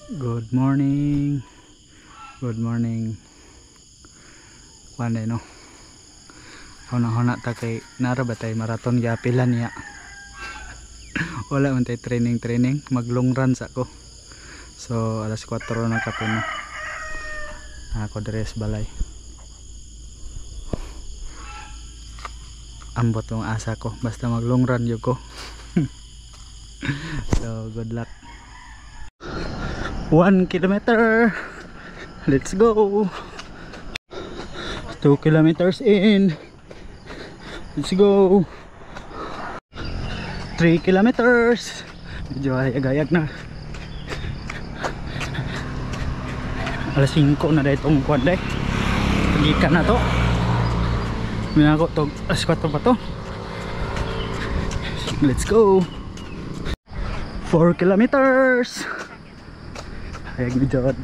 Good morning. Good morning. Panay no. Hona ta kay nara ba tay marathon giapilan niya. Wala man tay training, mag long run sa ko. So alas 4 na kapuno. Ako diri sa balay. Ambot ang asa ko basta mag long run yun ko. So good luck. 1 kilometer. Let's go. 2 kilometers in. Let's go. 3 kilometers. Medyo ayag-ayag na. Alas 5 na dahil itong quad day. Pagikan na to. Minago to. Alas 4 pa to. Let's go. 4 kilometers. Ayag ni Jod.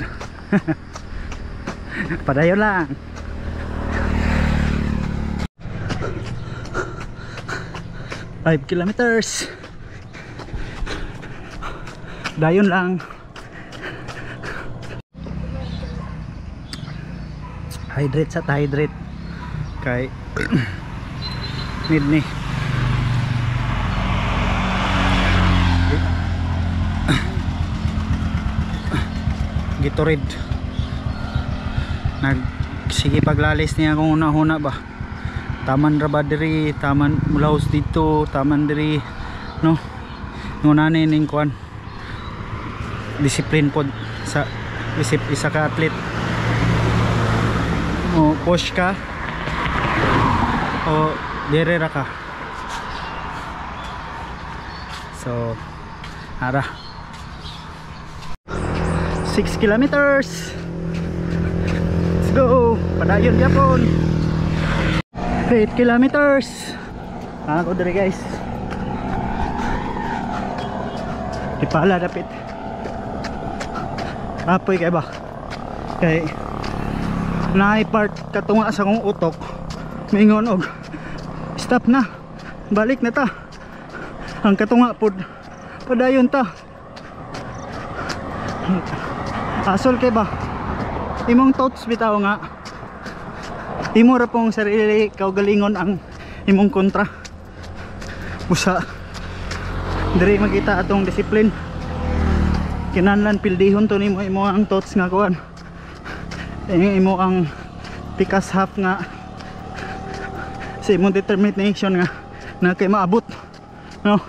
Padayon lang. Five kilometers. Dayon lang. Hydrate sa hydrate. Kay need ni. Gatorade. Sige paglalis niya kung una-una ba. Taman ra ba diri, taman mulaos dito, taman diri no. Ngunani ning kuan. Discipline pod sa isa ka athlete. O push ka o dire ra ka. So ara 6 kilometers. Let's go. Padayon yapon. 8 kilometers. Ako diri guys. Dipala dapit. Apoy kay ba? Kay naay part katunga sa kong utok. Mingon og stop na. Balik na ta. Ang katunga pod padayon ta. Asol kay ba? Imong thoughts bitaw nga. Imo ra pong sarili kaugalingon ang imong kontra. Busa diri makita atong discipline. Kinahanglan pildihon to nimo imo ang thoughts nga kuan. Imo ang pikas half nga sa imong determination nga na kay maabot. No?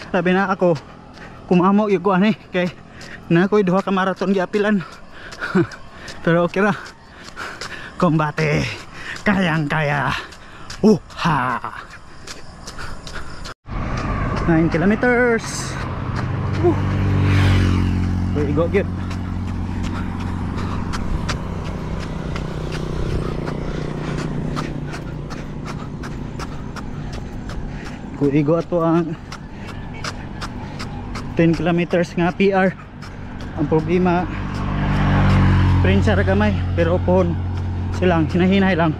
Sabi na ako kumamo yung kuan kay na ako'y duha ka marathon giapilan. Pero okay ra. Kombate. Kayang kaya. Ha. 9 kilometers. Go good. Kuigo ato ang 10 kilometers nga PR. Ang problema prinsa ra gamay pero upon silang hinahinay lang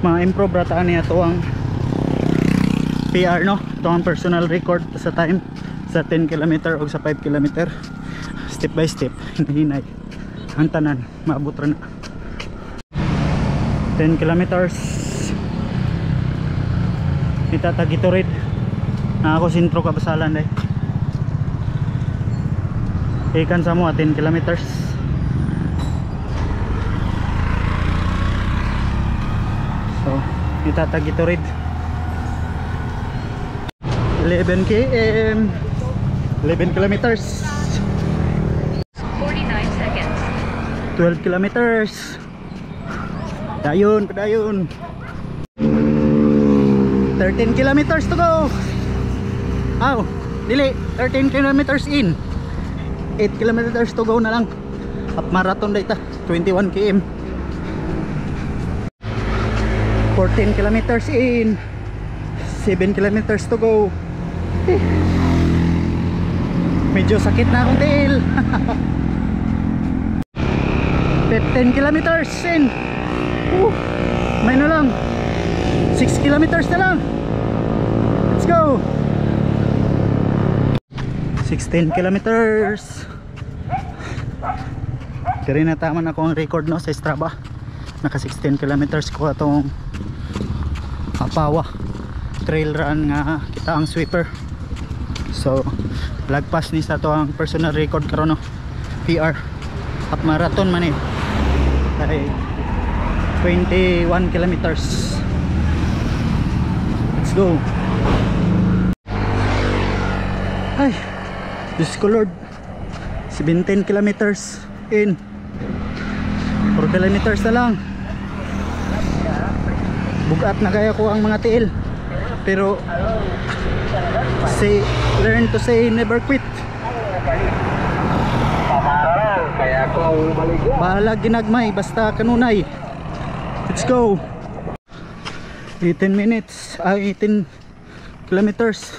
ma-improve rataan niya to ang PR no, ito ang personal record sa time sa 10 km o sa 5 km step by step hinahinay ang tanan maabot ra na 10 kilometers. Itatag Gatorade na ako sintro kabasalan dahil ikan sa mo 10 kilometers. So itatag Gatorade 11 km 11 kilometers 49 seconds 12 kilometers. Padayon 13 kilometers to go. Dili 13 kilometers in, 8 kilometers to go na lang. Half marathon data 21 km. 14 kilometers in, 7 kilometers to go. Medyo sakit na akong tail. 15 kilometers in. May na lang 6 kilometers na lang. Let's go. 16 kilometers. Kaya rin nataman ako ang record no sa Strava. Naka 16 kilometers ko atong Apawa trail run nga kita ang sweeper. So lagpas ni sa to ang personal record karon no, PR half marathon man ay 21 kilometers. Let's go. Ay Diyos ko Lord, 17 kilometers in, 4 kilometers na lang. Bugat na kaya ko ang mga tiil, pero learn to say never quit. Bahala ginagmay basta kanunay. Let's go. 18 minutes, 18 kilometers.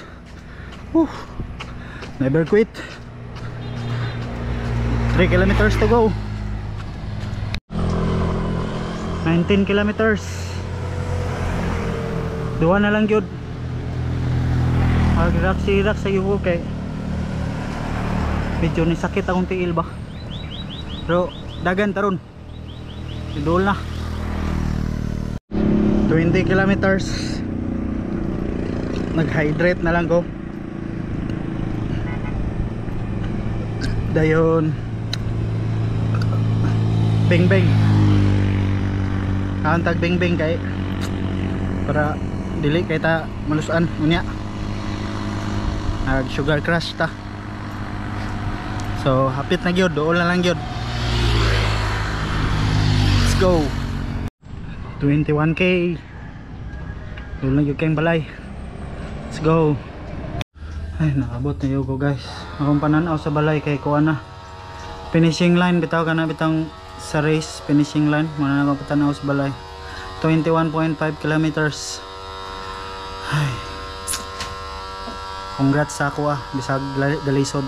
Never quit. 3 kilometers to go. 19 kilometers. Duwa na lang yun. Mag-relax sa yuko kay medyo ni sakit akong tiil ba, pero dagan taron idol na. 20 kilometers. Nag-hydrate na lang ko dayon. Bing bing antag bing bing kay para dili kay ta malusan unya, nag sugar crush ta. So hapit na gyud, dool na lang gyud. Let's go. 21k dool na gyud kayong balay. Let's go. Ay naabot na yun ko guys. Akong pananaw sa balay kay kuha na finishing line, bitaw ka na bitang sa race finishing line. Muna na mapatanaw sa balay. 21.5 kilometers. Ay congrats sa ako bisag dalisod.